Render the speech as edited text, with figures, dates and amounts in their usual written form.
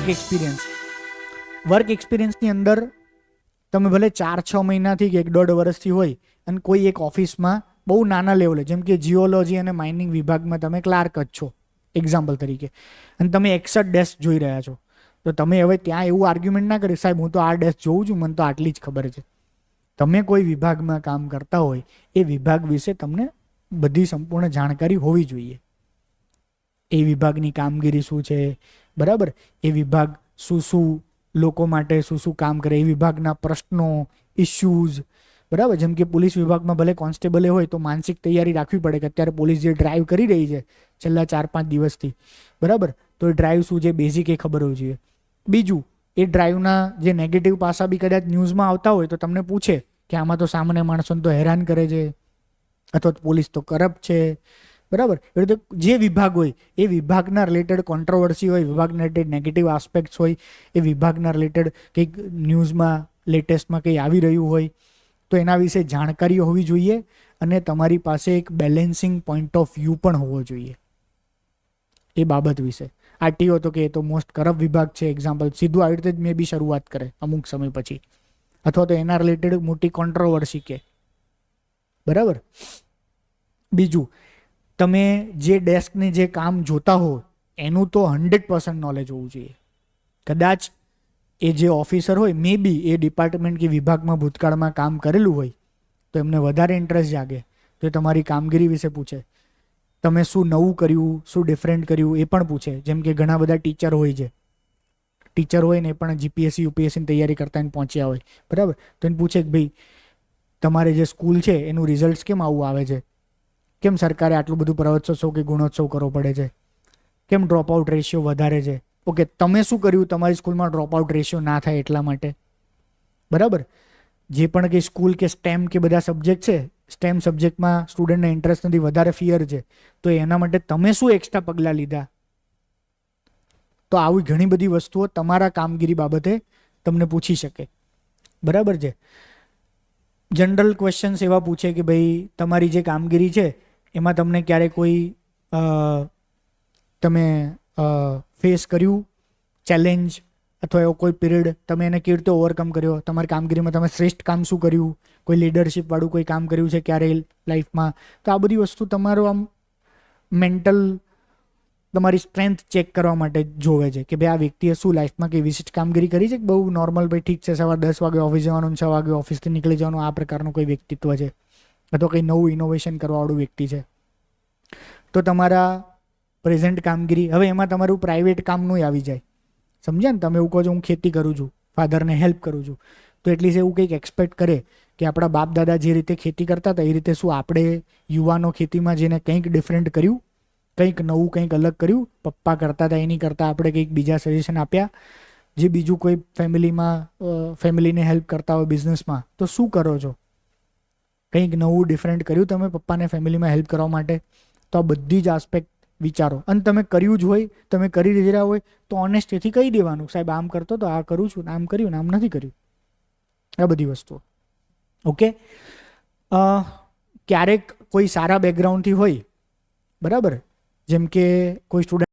Work experience. Work એક્સપિરિયન્સની અંદર તમે ભલે 4-6 મહિનાથી કે 1-1.5 વર્ષથી હોય અને કોઈ એક ઓફિસમાં બહુ નાના લેવલે, જેમ કે જીઓલોજી અને માઇનિંગ વિભાગમાં તમે ક્લાર્ક જ છો એક્ઝામ્પલ તરીકે, અને તમે 61 ડેસ્ક જોઈ રહ્યા છો, તો તમે હવે ત્યાં એવું આર્ગ્યુમેન્ટ ના કરી સાહેબ હું તો આ ડેસ્ક જોઉં છું, મને તો આટલી જ ખબર છે. તમે કોઈ વિભાગમાં કામ કરતા હોય એ વિભાગ વિશે તમને બધી સંપૂર્ણ જાણકારી હોવી જોઈએ. એ વિભાગની કામગીરી શું છે, બરાબર, એ વિભાગ શું લોકો માટે શું કામ કરે, એ વિભાગના પ્રશ્નો, ઇશ્યુઝ, બરાબર. જેમ કે પોલીસ વિભાગમાં ભલે કોન્સ્ટેબલે હોય તો માનસિક તૈયારી રાખવી પડે કે અત્યારે પોલીસ જે ડ્રાઈવ કરી રહી છે છેલ્લા 4-5 દિવસથી, બરાબર, તો એ ડ્રાઈવ શું છે બેઝિક એ ખબર હોવી જોઈએ. બીજું, એ ડ્રાઈવના જે નેગેટિવ પાસા બી કદાચ ન્યૂઝમાં આવતા હોય તો તમને પૂછે કે આમાં તો સામાન્ય માણસોને તો હેરાન કરે છે, અથવા પોલીસ તો કરપ્ટ છે, બરાબર. એ રીતે જે વિભાગ હોય એ વિભાગના રિલેટેડ કોન્ટ્રોવર્સી હોય, વિભાગના રિલેટેડ નેગેટિવ આસ્પેક્ટ્સ હોય, એ વિભાગના રિલેટેડ કંઈક ન્યૂઝમાં લેટેસ્ટમાં કંઈ આવી રહ્યું હોય તો એના વિશે જાણકારી હોવી જોઈએ, અને તમારી પાસે એક બેલેન્સિંગ પોઈન્ટ ઓફ વ્યૂ પણ હોવો જોઈએ એ બાબત વિશે. આરટીઓ તો કે એ તો મોસ્ટ કરપ્ટ વિભાગ છે એક્ઝામ્પલ, સીધું આવી રીતે જ મે બી શરૂઆત કરે અમુક સમય પછી, અથવા તો એના રિલેટેડ મોટી કોન્ટ્રોવર્સી કે, બરાબર. બીજું, તમે જે ડેસ્કને જે કામ જોતા હો એનું તો 100% નોલેજ હોવું જોઈએ. કદાચ એ જે ઓફિસર હોય મે બી એ ડિપાર્ટમેન્ટ કે વિભાગમાં ભૂતકાળમાં કામ કરેલું હોય તો એમને વધારે ઇન્ટરેસ્ટ જાગે, તો એ તમારી કામગીરી વિશે પૂછે, તમે શું નવું કર્યું, શું ડિફરન્ટ કર્યું એ પણ પૂછે. જેમ કે ઘણા બધા ટીચર હોય છે, ટીચર હોય ને પણ જીપીએસસી યુપીએસસીની તૈયારી કરતા એને પહોંચ્યા હોય, બરાબર, તો એને પૂછે કે ભાઈ તમારે જે સ્કૂલ છે એનું રિઝલ્ટ કેમ આવું આવે છે, કેમ સરકારે આટલું બધું પ્રવેશોત્સવ કે ગુણોત્સવ કરવો પડે છે, કેમ ડ્રોપ આઉટ રેશિયો વધારે છે, ઓકે તમે શું કર્યું તમારી સ્કૂલમાં ડ્રોપ આઉટ રેશિયો ના થાય એટલા માટે, બરાબર. જે પણ કંઈ સ્કૂલ કે સ્ટેમ કે બધા સબ્જેક્ટ છે, સ્ટેમ સબ્જેક્ટમાં સ્ટુડન્ટને ઇન્ટરેસ્ટ નથી, વધારે ફિયર છે, તો એના માટે તમે શું એક્સ્ટ્રા પગલાં લીધા. તો આવી ઘણી બધી વસ્તુઓ તમારા કામગીરી બાબતે તમને પૂછી શકે, બરાબર છે. જનરલ ક્વેશ્ચન્સ એવા પૂછે કે ભાઈ તમારી જે કામગીરી છે એમાં તમને ક્યારે કોઈ તમે ફેસ કર્યું ચેલેન્જ, અથવા એવો કોઈ પીરિયડ તમે એને કેવી રીતે ઓવરકમ કર્યો, તમારી કામગીરીમાં તમે શ્રેષ્ઠ કામ શું કર્યું, કોઈ લીડરશિપવાળું કોઈ કામ કર્યું છે ક્યારે લાઈફમાં. તો આ બધી વસ્તુ તમારું આમ મેન્ટલ તમારી સ્ટ્રેન્થ ચેક કરવા માટે જોવે છે કે ભાઈ આ વ્યક્તિએ શું લાઈફમાં કંઈ વિશિષ્ટ કામગીરી કરી છે, બહુ નોર્મલ ભાઈ ઠીક છે સવારે 10 વાગે ઓફિસ જવાનું, 6 વાગે ઓફિસથી નીકળી જવાનું, આ પ્રકારનું કોઈ વ્યક્તિત્વ છે, અથવા કંઈ નવું ઇનોવેશન કરવાવાળું વ્યક્તિ છે. તો તમારા પ્રેઝન્ટ કામગીરી, હવે એમાં તમારું પ્રાઇવેટ કામનું આવી જાય, સમજ્યા ને. તમે એવું કહો છો હું ખેતી કરું છું, ફાધરને હેલ્પ કરું છું, તો એટલીસ્ટ એવું કંઈક એક્સપેક્ટ કરે કે આપણા બાપ દાદા જે રીતે ખેતી કરતા હતા એ રીતે શું આપણે યુવાનો ખેતીમાં જઈને કંઈક ડિફરન્ટ કર્યું, કંઈક નવું કંઈક અલગ કર્યું, પપ્પા કરતા હતા એની કરતાં આપણે કંઈક બીજા સજેશન આપ્યા. જે બીજું કોઈ ફેમિલીને હેલ્પ કરતા હોય બિઝનેસમાં તો શું કરો છો, કંઈક નવું ડિફરન્ટ કર્યું તમે પપ્પાને ફેમિલીમાં હેલ્પ કરવા માટે. તો આ બધી જ આસ્પેક્ટ વિચારો, અને તમે કર્યું જ હોય, તમે કરી રહ્યા હોય તો ઓનેસ્ટીથી કહી દેવાનું સાહેબ આમ કરતો તો આ કરું છું, આમ કર્યું ને આમ નથી કર્યું, આ બધી વસ્તુઓ. ઓકે. ક્યારેક કોઈ સારા બેકગ્રાઉન્ડથી હોય, બરાબર, જેમ કે કોઈ સ્ટુડન્ટ